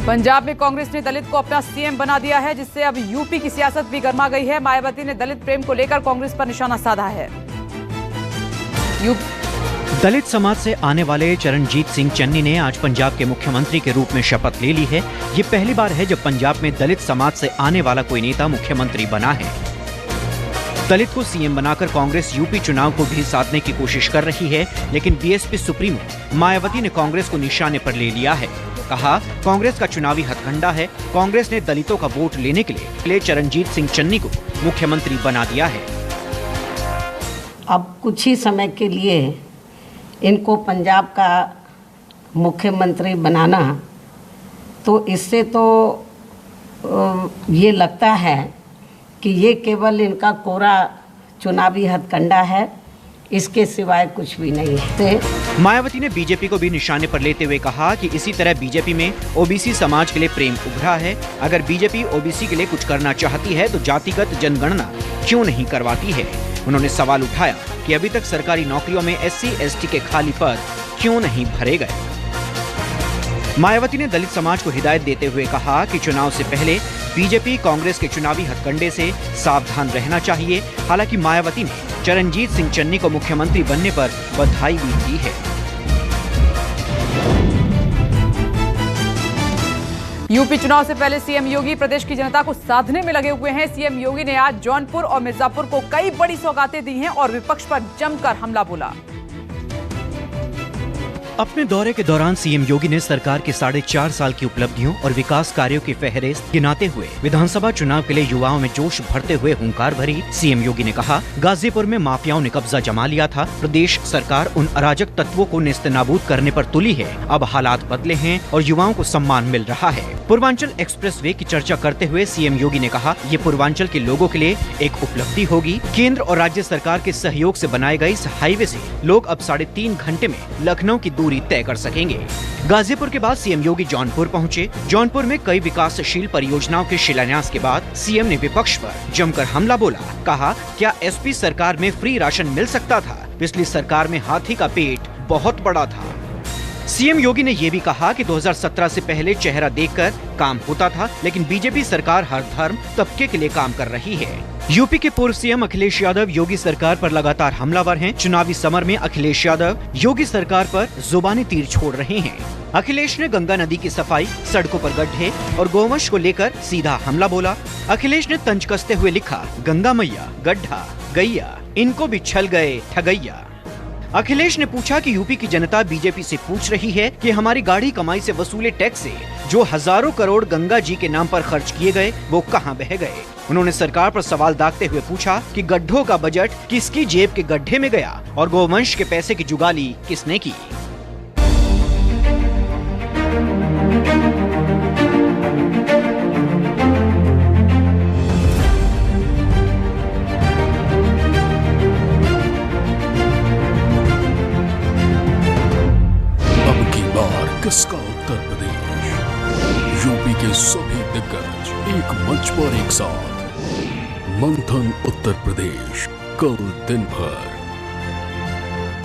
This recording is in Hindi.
पंजाब में कांग्रेस ने दलित को अपना सीएम बना दिया है, जिससे अब यूपी की सियासत भी गर्मा गई है। मायावती ने दलित प्रेम को लेकर कांग्रेस पर निशाना साधा है। दलित समाज से आने वाले चरणजीत सिंह चन्नी ने आज पंजाब के मुख्यमंत्री के रूप में शपथ ले ली है। ये पहली बार है जब पंजाब में दलित समाज से आने वाला कोई नेता मुख्यमंत्री बना है। दलित को सीएम बनाकर कांग्रेस यूपी चुनाव को भी साधने की कोशिश कर रही है, लेकिन बीएसपी सुप्रीमो मायावती ने कांग्रेस को निशाने पर ले लिया है। कहा, कांग्रेस का चुनावी हथकंडा है। कांग्रेस ने दलितों का वोट लेने के लिए चरणजीत सिंह चन्नी को मुख्यमंत्री बना दिया है। अब कुछ ही समय के लिए इनको पंजाब का मुख्यमंत्री बनाना, तो इससे तो ये लगता है कि ये केवल इनका कोरा चुनावी हथकंडा है, इसके सिवाय कुछ भी नहीं है। मायावती ने बीजेपी को भी निशाने पर लेते हुए कहा कि इसी तरह बीजेपी में ओबीसी समाज के लिए प्रेम उभरा है। अगर बीजेपी ओबीसी के लिए कुछ करना चाहती है तो जातिगत जनगणना क्यों नहीं करवाती है। उन्होंने सवाल उठाया कि अभी तक सरकारी नौकरियों में SC/ST के खाली पद क्यों नहीं भरे गए। मायावती ने दलित समाज को हिदायत देते हुए कहा कि चुनाव से पहले बीजेपी कांग्रेस के चुनावी हथकंडे से सावधान रहना चाहिए। हालांकि मायावती ने चरणजीत सिंह चन्नी को मुख्यमंत्री बनने पर बधाई भी दी है। यूपी चुनाव से पहले सीएम योगी प्रदेश की जनता को साधने में लगे हुए हैं। सीएम योगी ने आज जौनपुर और मिर्जापुर को कई बड़ी सौगातें दी हैं और विपक्ष पर जमकर हमला बोला। अपने दौरे के दौरान सीएम योगी ने सरकार के 4.5 साल की उपलब्धियों और विकास कार्यों की फहरिस्त गिनाते हुए विधानसभा चुनाव के लिए युवाओं में जोश भरते हुए हुंकार भरी। सीएम योगी ने कहा, गाजीपुर में माफियाओं ने कब्जा जमा लिया था। प्रदेश सरकार उन अराजक तत्वों को नेस्तनाबूद करने पर तुली है। अब हालात बदले हैं और युवाओं को सम्मान मिल रहा है। पूर्वांचल एक्सप्रेसवे की चर्चा करते हुए सीएम योगी ने कहा, ये पूर्वांचल के लोगों के लिए एक उपलब्धि होगी। केंद्र और राज्य सरकार के सहयोग से बनाए गए इस हाईवे से लोग अब 3.5 घंटे में लखनऊ की दूरी तय कर सकेंगे। गाजीपुर के बाद सीएम योगी जौनपुर पहुंचे। जौनपुर में कई विकासशील परियोजनाओं के शिलान्यास के बाद सीएम ने विपक्ष पर जमकर हमला बोला। कहा, क्या एसपी सरकार में फ्री राशन मिल सकता था? पिछली सरकार में हाथी का पेट बहुत बड़ा था। सीएम योगी ने ये भी कहा कि 2017 से पहले चेहरा देखकर काम होता था, लेकिन बीजेपी सरकार हर धर्म तबके के लिए काम कर रही है। यूपी के पूर्व सीएम अखिलेश यादव योगी सरकार पर लगातार हमलावर हैं। चुनावी समर में अखिलेश यादव योगी सरकार पर जुबानी तीर छोड़ रहे हैं। अखिलेश ने गंगा नदी की सफाई, सड़कों पर गड्ढे और गोवंश को लेकर सीधा हमला बोला। अखिलेश ने तंज कसते हुए लिखा, गंगा मैया, गड्ढा, गैया, इनको भी छल गए ठगैया। अखिलेश ने पूछा कि यूपी की जनता बीजेपी से पूछ रही है कि हमारी गाढ़ी कमाई से वसूले टैक्स से जो हजारों करोड़ गंगा जी के नाम पर खर्च किए गए वो कहां बह गए। उन्होंने सरकार पर सवाल दागते हुए पूछा कि गड्ढों का बजट किसकी जेब के गड्ढे में गया और गोवंश के पैसे की जुगाली किसने की। किसका उत्तर प्रदेश? यूपी के सभी दिग्गज एक मंच पर एक साथ। मंथन उत्तर प्रदेश, कल दिन भर।